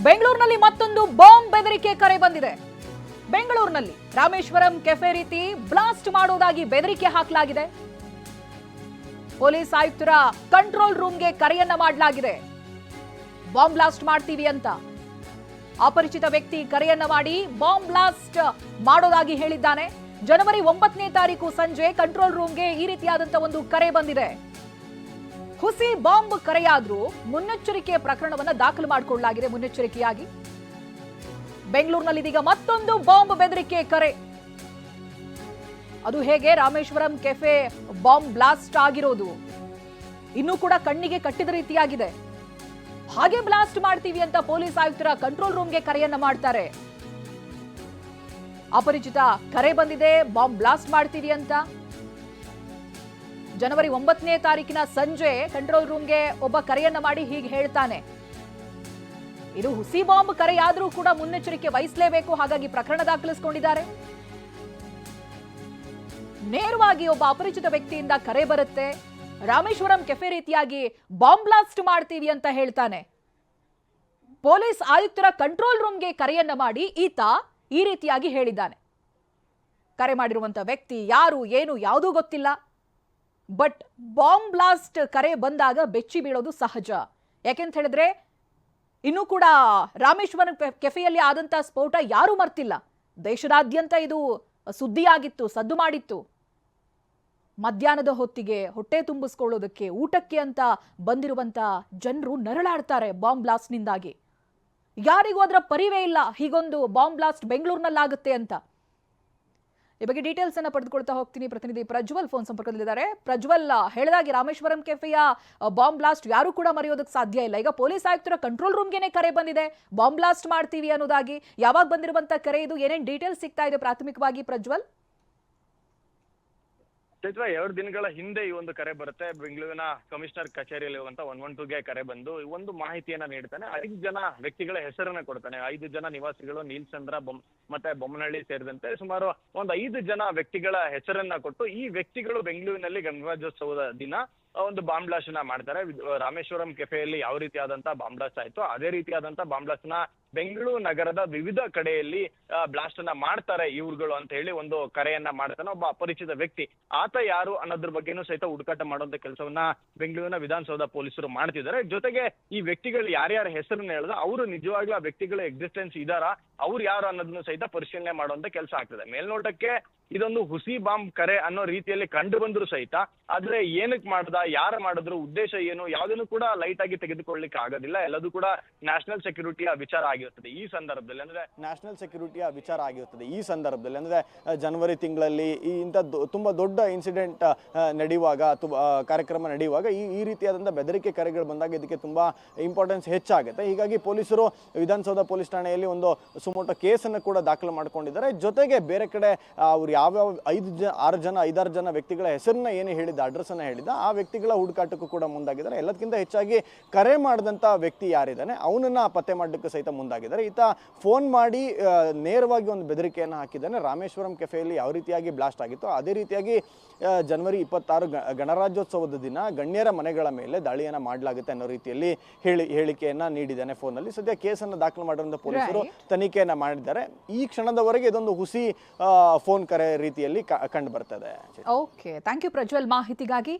ಬೆಂಗಳೂರಿನಲ್ಲಿ ಮತ್ತೊಂದು ಬಾಂಬ್ ಬೆದರಿಕೆ ಕರೆ ಬಂದಿದೆ. ಬೆಂಗಳೂರಿನಲ್ಲಿ ರಾಮೇಶ್ವರಂ ಕೆಫೆ ರೀತಿ ಬ್ಲಾಸ್ಟ್ ಮಾಡುವುದಾಗಿ ಬೆದರಿಕೆ ಹಾಕಲಾಗಿದೆ. ಪೊಲೀಸ್ ಆಯುಕ್ತರ ಕಂಟ್ರೋಲ್ ರೂಮ್ಗೆ ಕರೆಯನ್ನ ಮಾಡಲಾಗಿದೆ. ಬಾಂಬ್ ಬ್ಲಾಸ್ಟ್ ಮಾಡ್ತೀವಿ ಅಂತ ಅಪರಿಚಿತ ವ್ಯಕ್ತಿ ಕರೆಯನ್ನ ಮಾಡಿ ಬಾಂಬ್ ಬ್ಲಾಸ್ಟ್ ಮಾಡೋದಾಗಿ ಹೇಳಿದ್ದಾನೆ. ಜನವರಿ 9ನೇ ತಾರೀಕು ಸಂಜೆ ಕಂಟ್ರೋಲ್ ರೂಮ್ಗೆ ಈ ರೀತಿಯಾದಂತಹ ಒಂದು ಕರೆ ಬಂದಿದೆ. ಹುಸಿ ಬಾಂಬ್ ಕರೆಯಾದ್ರೂ ಮುನ್ನೆಚ್ಚರಿಕೆ ಪ್ರಕರಣವನ್ನ ದಾಖಲು ಮಾಡಿಕೊಳ್ಳಲಾಗಿದೆ. ಮುನ್ನೆಚ್ಚರಿಕೆಯಾಗಿ ಬೆಂಗಳೂರಿನಲ್ಲಿ ಇದೀಗ ಮತ್ತೊಂದು ಬಾಂಬ್ ಬೆದರಿಕೆ ಕರೆ. ಅದು ಹೇಗೆ ರಾಮೇಶ್ವರಂ ಕೆಫೆ ಬಾಂಬ್ ಬ್ಲಾಸ್ಟ್ ಆಗಿರೋದು ಇನ್ನೂ ಕೂಡ ಕಣ್ಣಿಗೆ ಕಟ್ಟಿದ ರೀತಿಯಾಗಿದೆ. ಹಾಗೆ ಬ್ಲಾಸ್ಟ್ ಮಾಡ್ತೀವಿ ಅಂತ ಪೊಲೀಸ್ ಆಯುಕ್ತರ ಕಂಟ್ರೋಲ್ ರೂಮ್ಗೆ ಕರೆಯನ್ನ ಮಾಡ್ತಾರೆ. ಅಪರಿಚಿತ ಕರೆ ಬಂದಿದೆ, ಬಾಂಬ್ ಬ್ಲಾಸ್ಟ್ ಮಾಡ್ತೀವಿ ಅಂತ. ಜನವರಿ 9ನೇ ತಾರೀಕಿನ ಸಂಜೆ ಕಂಟ್ರೋಲ್ ರೂಮ್ಗೆ ಒಬ್ಬ ಕರೆಯನ್ನ ಮಾಡಿ ಹೀಗೆ ಹೇಳ್ತಾನೆ. ಇದು ಹುಸಿ ಬಾಂಬ್ ಕರೆಯಾದ್ರೂ ಕೂಡ ಮುನ್ನೆಚ್ಚರಿಕೆ ವಹಿಸಲೇಬೇಕು, ಹಾಗಾಗಿ ಪ್ರಕರಣ ದಾಖಲಿಸಿಕೊಂಡಿದ್ದಾರೆ. ನೇರವಾಗಿ ಒಬ್ಬ ಅಪರಿಚಿತ ವ್ಯಕ್ತಿಯಿಂದ ಕರೆ ಬರುತ್ತೆ. ರಾಮೇಶ್ವರಂ ಕೆಫೆ ರೀತಿಯಾಗಿ ಬಾಂಬ್ ಬ್ಲಾಸ್ಟ್ ಮಾಡ್ತೀವಿ ಅಂತ ಹೇಳ್ತಾನೆ. ಪೊಲೀಸ್ ಆಯುಕ್ತರ ಕಂಟ್ರೋಲ್ ರೂಮ್ಗೆ ಕರೆಯನ್ನ ಮಾಡಿ ಈತ ಈ ರೀತಿಯಾಗಿ ಹೇಳಿದ್ದಾನೆ. ಕರೆ ಮಾಡಿರುವಂತ ವ್ಯಕ್ತಿ ಯಾರು ಏನು ಯಾವುದೂ ಗೊತ್ತಿಲ್ಲ. ಬಟ್ ಬಾಂಬ್ ಬ್ಲಾಸ್ಟ್ ಕರೆ ಬಂದಾಗ ಬೆಚ್ಚಿ ಬೀಳೋದು ಸಹಜ. ಯಾಕೆಂತ ಹೇಳಿದ್ರೆ ಇನ್ನೂ ಕೂಡ ರಾಮೇಶ್ವರಂ ಕೆಫೆಯಲ್ಲಿ ಆದಂತಹ ಸ್ಫೋಟ ಯಾರೂ ಮರ್ತಿಲ್ಲ. ದೇಶದಾದ್ಯಂತ ಇದು ಸುದ್ದಿಯಾಗಿತ್ತು, ಸದ್ದು ಮಾಡಿತ್ತು. ಮಧ್ಯಾಹ್ನದ ಹೊತ್ತಿಗೆ ಹೊಟ್ಟೆ ತುಂಬಿಸ್ಕೊಳ್ಳೋದಕ್ಕೆ ಊಟಕ್ಕೆ ಅಂತ ಬಂದಿರುವಂತ ಜನರು ನರಳಾಡ್ತಾರೆ ಬಾಂಬ್ ಬ್ಲಾಸ್ಟ್ನಿಂದಾಗಿ. ಯಾರಿಗೂ ಅದರ ಪರಿವೇ ಇಲ್ಲ ಹೀಗೊಂದು ಬಾಂಬ್ ಬ್ಲಾಸ್ಟ್ ಬೆಂಗಳೂರಿನಲ್ಲಾಗುತ್ತೆ ಅಂತ. ಈ ಬಗ್ಗೆ ಡೀಟೇಲ್ಸ್ ಅನ್ನ ಪಡೆದುಕೊಳ್ತಾ ಹೋಗ್ತೀನಿ. ಪ್ರತಿನಿಧಿ ಪ್ರಜ್ವಲ್ ಫೋನ್ ಸಂಪರ್ಕದಲ್ಲಿದ್ದಾರೆ. ಪ್ರಜ್ವಲ್, ಹೇಳಿದಾಗೆ ರಾಮೇಶ್ವರಂ ಕೆಫೆಯ ಬಾಂಬ್ ಬ್ಲಾಸ್ಟ್ ಯಾರು ಕೂಡ ಮರೆಯೋದಕ್ಕೆ ಸಾಧ್ಯ ಇಲ್ಲ. ಈಗ ಪೊಲೀಸ್ ಆಯುಕ್ತರ ಕಂಟ್ರೋಲ್ ರೂಮ್ಗೆನೆ ಕರೆ ಬಂದಿದೆ, ಬಾಂಬ್ ಬ್ಲಾಸ್ಟ್ ಮಾಡ್ತೀವಿ ಅನ್ನೋದಾಗಿ. ಯಾವಾಗ ಬಂದಿರುವಂತ ಕರೆ ಇದು? ಏನೇನ್ ಡೀಟೇಲ್ಸ್ ಸಿಗ್ತಾ ಇದೆ ಪ್ರಾಥಮಿಕವಾಗಿ ಪ್ರಜ್ವಲ್? ಚೈತ್ರ, 2 ದಿನಗಳ ಹಿಂದೆ ಈ ಒಂದು ಕರೆ ಬರುತ್ತೆ. ಬೆಂಗಳೂರಿನ ಕಮಿಷನರ್ ಕಚೇರಿಯಲ್ಲಿ ಇರುವಂತ 112ಗೆ ಕರೆ ಬಂದು ಒಂದು ಮಾಹಿತಿಯನ್ನ ನೀಡ್ತಾನೆ. 5 ಜನ ವ್ಯಕ್ತಿಗಳ ಹೆಸರನ್ನ ಕೊಡ್ತಾನೆ. 5 ಜನ ನಿವಾಸಿಗಳು, ನೀಲ್ಚಂದ್ರ ಮತ್ತೆ ಬೊಮ್ಮನಹಳ್ಳಿ ಸೇರಿದಂತೆ ಸುಮಾರು ಒಂದು 5 ಜನ ವ್ಯಕ್ತಿಗಳ ಹೆಸರನ್ನ ಕೊಟ್ಟು, ಈ ವ್ಯಕ್ತಿಗಳು ಬೆಂಗಳೂರಿನಲ್ಲಿ ಗಣರಾಜ್ಯೋತ್ಸವದ ದಿನ ಒಂದು ಬಾಂಬ್ ಬ್ಲಾಸ್ಟ್ ನ ಮಾಡ್ತಾರೆ. ರಾಮೇಶ್ವರಂ ಕೆಫೆಯಲ್ಲಿ ಯಾವ ರೀತಿಯಾದಂತ ಬಾಂಬ್ ಬ್ಲಾಸ್ಟ್ ಆಯ್ತು ಅದೇ ರೀತಿಯಾದಂತ ಬಾಂಬ್ ಬ್ಲಾಸ್ಟ್ ನ ಬೆಂಗಳೂರು ನಗರದ ವಿವಿಧ ಕಡೆಯಲ್ಲಿ ಬ್ಲಾಸ್ಟ್ ಅನ್ನ ಮಾಡ್ತಾರೆ ಇವ್ರುಗಳು ಅಂತ ಹೇಳಿ ಒಂದು ಕರೆಯನ್ನ ಮಾಡ್ತಾನೆ ಒಬ್ಬ ಅಪರಿಚಿತ ವ್ಯಕ್ತಿ. ಆತ ಯಾರು ಅನ್ನೋದ್ರ ಬಗ್ಗೆನೂ ಸಹಿತ ಹುಡುಕಾಟ ಮಾಡುವಂತ ಕೆಲಸವನ್ನ ಬೆಂಗಳೂರಿನ ವಿಧಾನಸೌಧ ಪೊಲೀಸರು ಮಾಡ್ತಿದ್ದಾರೆ. ಜೊತೆಗೆ ಈ ವ್ಯಕ್ತಿಗಳು ಯಾರ್ಯಾರ ಹೆಸರನ್ನ ಹೇಳಿದ್ರೆ ಅವರು ನಿಜವಾಗ್ಲೂ ಆ ವ್ಯಕ್ತಿಗಳ ಎಕ್ಸಿಸ್ಟೆನ್ಸ್ ಇದಾರಾ, ಅವ್ರು ಯಾರು ಅನ್ನೋದನ್ನು ಸಹಿತ ಪರಿಶೀಲನೆ ಮಾಡುವಂತ ಕೆಲಸ ಆಗ್ತದೆ. ಮೇಲ್ನೋಟಕ್ಕೆ ಇದೊಂದು ಹುಸಿ ಬಾಂಬ್ ಕರೆ ಅನ್ನೋ ರೀತಿಯಲ್ಲಿ ಕಂಡು ಬಂದ್ರು ಸಹಿತ, ಆದ್ರೆ ಏನಕ್ಕೆ ಮಾಡ್ದ, ಯಾರು ಮಾಡಿದ್ರು, ಉದ್ದೇಶ ಏನು, ಯಾವುದನ್ನು ಕೂಡ ಲೈಟ್ ಆಗಿ ತೆಗೆದುಕೊಳ್ಳಿಕ್ಕೆ ಆಗೋದಿಲ್ಲ. ಎಲ್ಲದೂ ಕೂಡ ನ್ಯಾಷನಲ್ ಸೆಕ್ಯೂರಿಟಿಯ ವಿಚಾರ ಆಗಿರುತ್ತದೆ ಈ ಸಂದರ್ಭದಲ್ಲಿ. ಅಂದ್ರೆ ನ್ಯಾಷನಲ್ ಸೆಕ್ಯೂರಿಟಿಯ ವಿಚಾರ ಆಗಿರುತ್ತದೆ ಈ ಸಂದರ್ಭದಲ್ಲಿ. ಅಂದ್ರೆ ಜನವರಿ ತಿಂಗಳಲ್ಲಿ ಇಂಥ ತುಂಬಾ ದೊಡ್ಡ ಇನ್ಸಿಡೆಂಟ್ ನಡೆಯುವಾಗ, ಕಾರ್ಯಕ್ರಮ ನಡೆಯುವಾಗ ಈ ರೀತಿಯಾದಂಥ ಬೆದರಿಕೆ ಕರೆಗಳು ಬಂದಾಗ ಇದಕ್ಕೆ ತುಂಬಾ ಇಂಪಾರ್ಟೆನ್ಸ್ ಹೆಚ್ಚಾಗುತ್ತೆ. ಹೀಗಾಗಿ ಪೊಲೀಸರು ವಿಧಾನಸೌಧ ಪೊಲೀಸ್ ಠಾಣೆಯಲ್ಲಿ ಒಂದು ಸುಮೋಟೋ ಕೇಸನ್ನು ಕೂಡ ದಾಖಲು ಮಾಡ್ಕೊಂಡಿದ್ದಾರೆ. ಜೊತೆಗೆ ಬೇರೆ ಕಡೆ ಅವ್ರು ಯಾವ್ಯಾವ 5-6 ಜನ ವ್ಯಕ್ತಿಗಳ ಹೆಸರನ್ನ ಏನು ಹೇಳಿದ್ದ, ಅಡ್ರೆಸ್ ಅನ್ನ ಹೇಳಿದ್ದ, ಆ ವ್ಯಕ್ತಿಗಳ ಹುಡುಕಾಟಕ್ಕೂ ಕೂಡ ಮುಂದಾಗಿದ್ದಾರೆ. ಎಲ್ಲದಕ್ಕಿಂತ ಹೆಚ್ಚಾಗಿ ಕರೆ ಮಾಡಿದಂತ ವ್ಯಕ್ತಿ ಯಾರಿದ್ದಾನೆ ಅವನನ್ನ ಪತ್ತೆ ಮಾಡಲಿಕ್ಕೆ ಸಹಿತ ಮುಂದಾಗಿದ್ದಾರೆ. ಈತ ಫೋನ್ ಮಾಡಿ ನೇರವಾಗಿ ಒಂದು ಬೆದರಿಕೆಯನ್ನು ಹಾಕಿದ್ದಾನೆ. ರಾಮೇಶ್ವರಂ ಕೆಫೆಯಲ್ಲಿ ಯಾವ ರೀತಿಯಾಗಿ ಬ್ಲಾಸ್ಟ್ ಆಗಿತ್ತು ಅದೇ ರೀತಿಯಾಗಿ ಜನವರಿ 26 ಗಣರಾಜ್ಯೋತ್ಸವದ ದಿನ ಗಣ್ಯರ ಮನೆಗಳ ಮೇಲೆ ದಾಳಿಯನ್ನ ಮಾಡಲಾಗುತ್ತೆ ಅನ್ನೋ ರೀತಿಯಲ್ಲಿ ಹೇಳಿಕೆಯನ್ನ ನೀಡಿದ್ದಾನೆ ಫೋನಲ್ಲಿ. ಸದ್ಯ ಕೇಸನ್ನು ದಾಖಲು ಮಾಡಿರುವಂತ ಪೊಲೀಸರು ತನಿಖೆಯನ್ನ ಮಾಡಿದ್ದಾರೆ. ಈ ಕ್ಷಣದವರೆಗೆ ಇದೊಂದು ಹುಸಿ ಫೋನ್ ಕರೆ ರೀತಿಯಲ್ಲಿ ಕಂಡು ಬರ್ತದೆ. ಓಕೆ, ಥ್ಯಾಂಕ್ ಯು ಪ್ರಜ್ವಲ್ ಮಾಹಿತಿಗಾಗಿ.